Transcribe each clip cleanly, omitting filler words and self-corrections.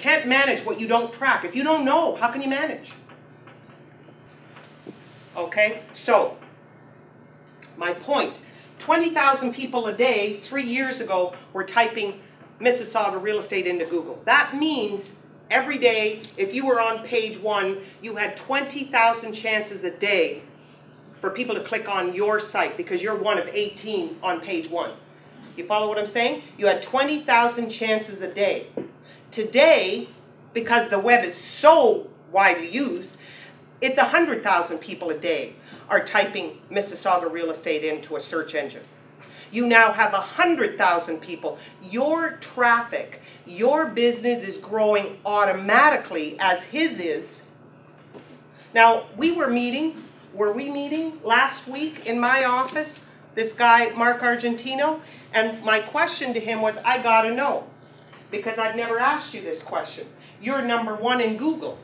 can't manage what you don't track. If you don't know, how can you manage? Okay, so my point, 20,000 people a day 3 years ago were typing Mississauga real estate into Google. That means every day, if you were on page 1, you had 20,000 chances a day for people to click on your site because you're one of 18 on page 1. You follow what I'm saying? You had 20,000 chances a day. Today, because the web is so widely used, it's 100,000 people a day are typing Mississauga real estate into a search engine. You now have 100,000 people. Your traffic, your business is growing automatically as his is. Now, were we meeting last week in my office, this guy, Mark Argentino, and my question to him was, I gotta know, because I've never asked you this question. You're number 1 in Google.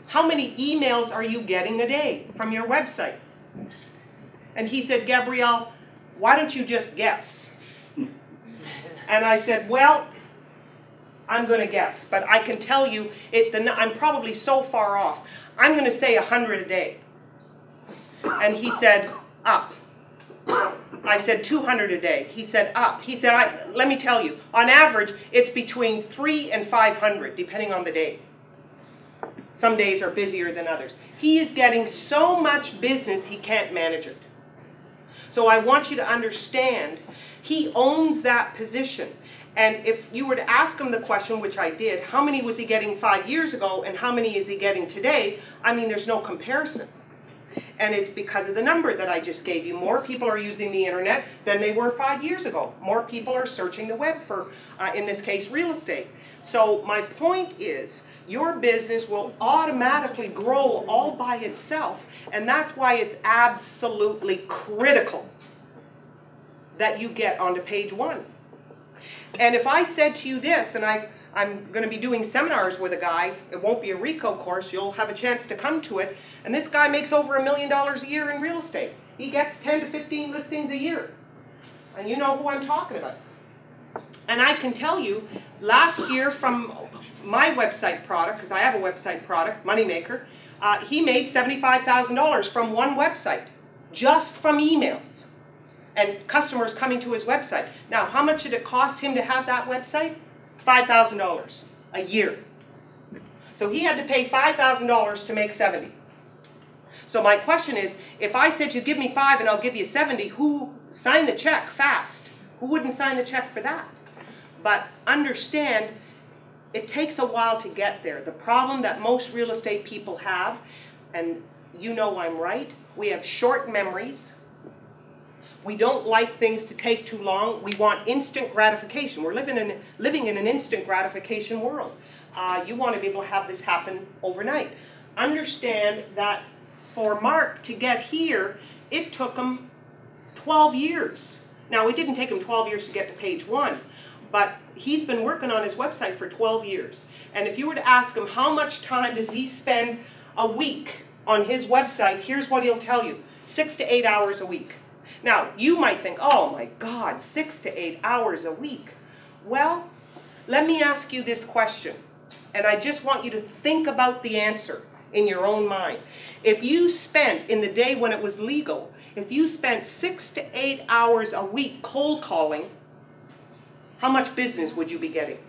How many emails are you getting a day from your website? And he said, Gabrielle, why don't you just guess? And I said, well, I'm going to guess, but I can tell you, I'm probably so far off. I'm going to say 100 a day. And he said, up. I said 200 a day. He said, up. He said, let me tell you, on average, it's between 300 and 500, depending on the day. Some days are busier than others. He is getting so much business, he can't manage it. So I want you to understand, he owns that position. And if you were to ask him the question, which I did, how many was he getting 5 years ago and how many is he getting today? I mean, there's no comparison. And it's because of the number that I just gave you. More people are using the internet than they were 5 years ago. More people are searching the web for, in this case, real estate. So my point is, your business will automatically grow all by itself, and that's why it's absolutely critical that you get onto page 1. And if I said to you this, and I'm going to be doing seminars with a guy, it won't be a RICO course, you'll have a chance to come to it, and this guy makes over $1 million a year in real estate. He gets 10 to 15 listings a year. And you know who I'm talking about. And I can tell you, last year from my website product, because I have a website product, Moneymaker, he made $75,000 from one website, just from emails and customers coming to his website. Now, how much did it cost him to have that website? $5,000 a year. So he had to pay $5,000 to make 70. So my question is, if I said you give me 5 and I'll give you 70, who signed the check fast? Who wouldn't sign the check for that? But understand, it takes a while to get there. The problem that most real estate people have, and you know I'm right, we have short memories. We don't like things to take too long. We want instant gratification. We're living in an instant gratification world. You want to be able to have this happen overnight. Understand that for Mark to get here, it took him 12 years. Now, it didn't take him 12 years to get to page 1, but he's been working on his website for 12 years. And if you were to ask him how much time does he spend a week on his website, here's what he'll tell you: 6 to 8 hours a week. Now, you might think, oh my God, 6 to 8 hours a week. Well, let me ask you this question, and I just want you to think about the answer in your own mind. If you spent, in the day when it was legal, if you spent 6 to 8 hours a week cold calling, how much business would you be getting?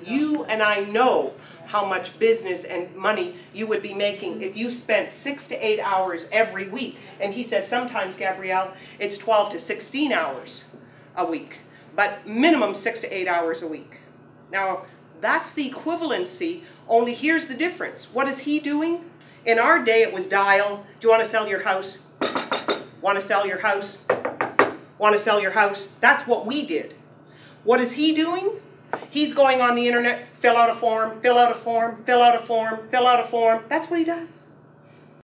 You and I know how much business and money you would be making if you spent 6 to 8 hours every week. And he says sometimes, Gabrielle, it's 12 to 16 hours a week, but minimum 6 to 8 hours a week. Now, that's the equivalency, only here's the difference. What is he doing? In our day, it was dial. Do you want to sell your house? Want to sell your house? Want to sell your house? That's what we did. What is he doing? He's going on the internet, fill out a form, fill out a form, fill out a form, fill out a form. That's what he does.